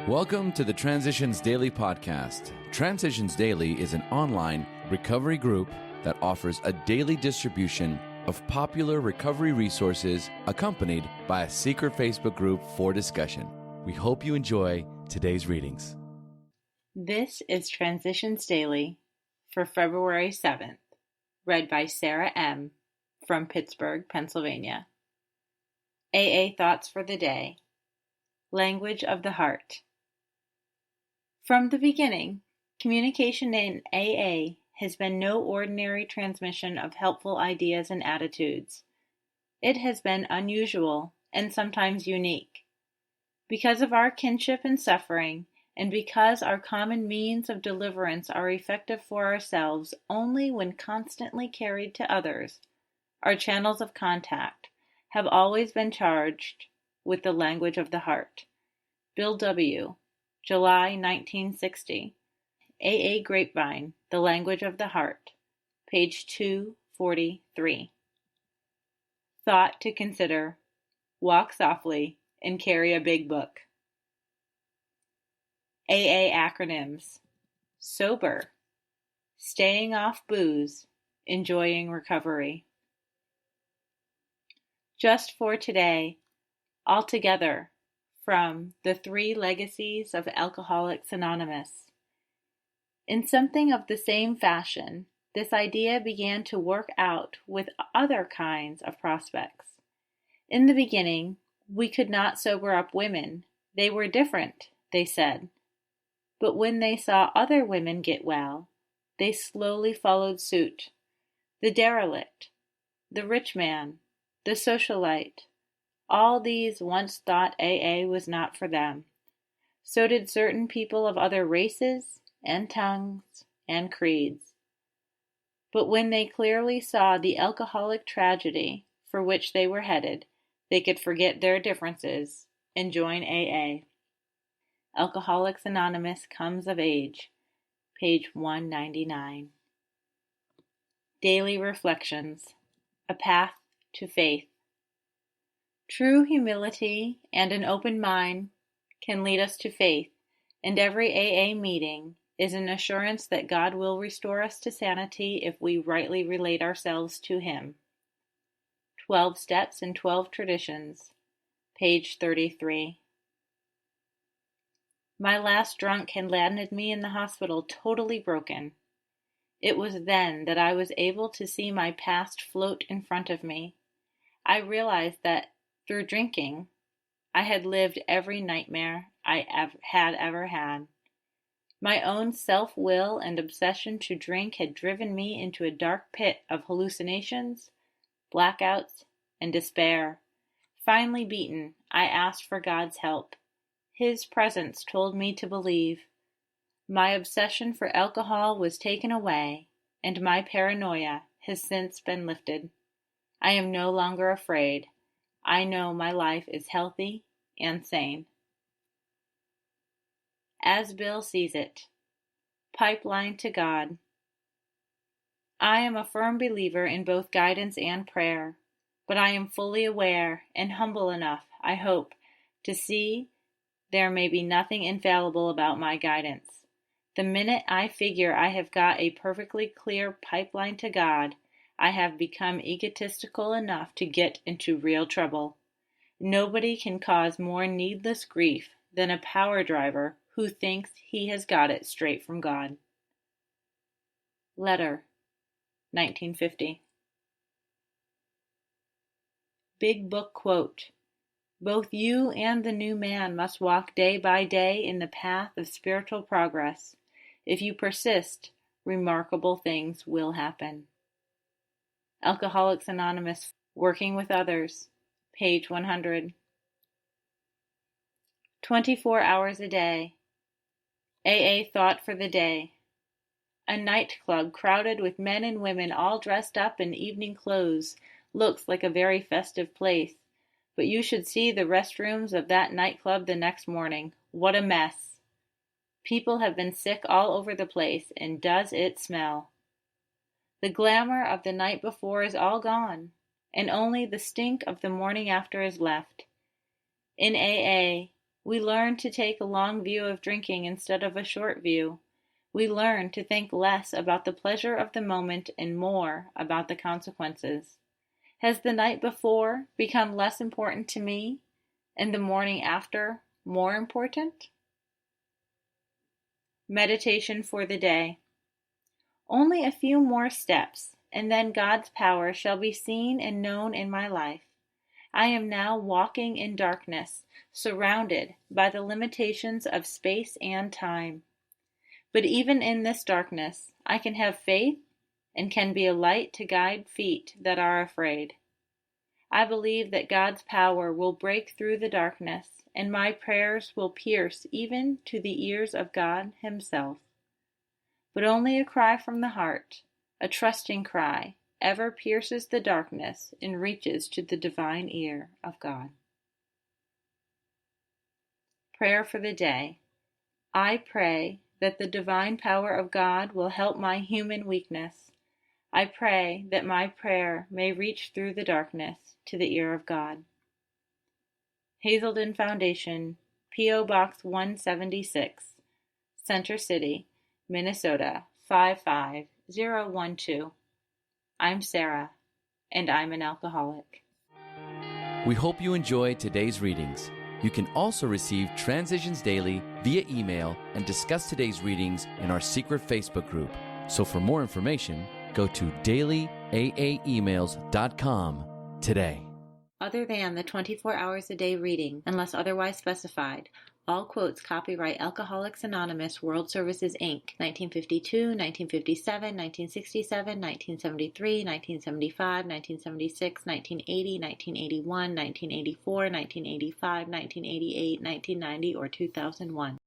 Welcome to the Transitions Daily podcast. Transitions Daily is an online recovery group that offers a daily distribution of popular recovery resources accompanied by a secret Facebook group for discussion. We hope you enjoy today's readings. This is Transitions Daily for February 7th, read by Sarah M. from Pittsburgh, Pennsylvania. AA Thoughts for the Day. Language of the Heart. From the beginning, communication in AA has been no ordinary transmission of helpful ideas and attitudes. It has been unusual and sometimes unique. Because of our kinship and suffering, and because our common means of deliverance are effective for ourselves only when constantly carried to others, our channels of contact have always been charged with the language of the heart. Bill W., July 1960. AA Grapevine, The Language of the Heart, page 243. Thought to consider: walk softly and carry a big book. AA acronyms: SOBER, staying off booze, enjoying recovery. Just for today, altogether, from The Three Legacies of Alcoholics Anonymous. In something of the same fashion, this idea began to work out with other kinds of prospects. In the beginning, we could not sober up women. They were different, they said. But when they saw other women get well, they slowly followed suit. The derelict, the rich man, the socialite, all these once thought AA was not for them. So did certain people of other races and tongues and creeds. But when they clearly saw the alcoholic tragedy for which they were headed, they could forget their differences and join AA. Alcoholics Anonymous Comes of Age, page 199. Daily Reflections: A Path to Faith. True humility and an open mind can lead us to faith, and every AA meeting is an assurance that God will restore us to sanity if we rightly relate ourselves to Him. 12 Steps and 12 Traditions, page 33. My last drunk had landed me in the hospital totally broken. It was then that I was able to see my past float in front of me. I realized that through drinking, I had lived every nightmare I had ever had. My own self-will and obsession to drink had driven me into a dark pit of hallucinations, blackouts, and despair. Finally beaten, I asked for God's help. His presence told me to believe. My obsession for alcohol was taken away, and my paranoia has since been lifted. I am no longer afraid. I know my life is healthy and sane. As Bill Sees It. Pipeline to God. I am a firm believer in both guidance and prayer, but I am fully aware and humble enough, I hope, to see there may be nothing infallible about my guidance. The minute I figure I have got a perfectly clear pipeline to God, I have become egotistical enough to get into real trouble. Nobody can cause more needless grief than a power driver who thinks he has got it straight from God. Letter, 1950. Big Book Quote: Both you and the new man must walk day by day in the path of spiritual progress. If you persist, remarkable things will happen. Alcoholics Anonymous, Working with Others, page 100. 24 hours a day. AA Thought for the Day. A nightclub crowded with men and women all dressed up in evening clothes looks like a very festive place, but you should see the restrooms of that nightclub the next morning. What a mess! People have been sick all over the place, and does it smell! The glamour of the night before is all gone, and only the stink of the morning after is left. In AA, We learn to take a long view of drinking instead of a short view. We learn to think less about the pleasure of the moment and more about the consequences. Has the night before become less important to me, and the morning after more important? Meditation for the day. Only a few more steps, and then God's power shall be seen and known in my life. I am now walking in darkness, surrounded by the limitations of space and time. But even in this darkness, I can have faith and can be a light to guide feet that are afraid. I believe that God's power will break through the darkness, and my prayers will pierce even to the ears of God Himself. But only a cry from the heart, a trusting cry, ever pierces the darkness and reaches to the divine ear of God. Prayer for the day. I pray that the divine power of God will help my human weakness. I pray that my prayer may reach through the darkness to the ear of God. Hazelden Foundation, P.O. Box 176, Center City, Minnesota 55012. I'm Sarah, and I'm an alcoholic. We hope you enjoyed today's readings. You can also receive Transitions Daily via email and discuss today's readings in our secret Facebook group. So for more information, go to dailyaaemails.com today. Other than the 24 hours a day reading, unless otherwise specified, all quotes copyright Alcoholics Anonymous World Services, Inc., 1952, 1957, 1967, 1973, 1975, 1976, 1980, 1981, 1984, 1985, 1988, 1990, or 2001.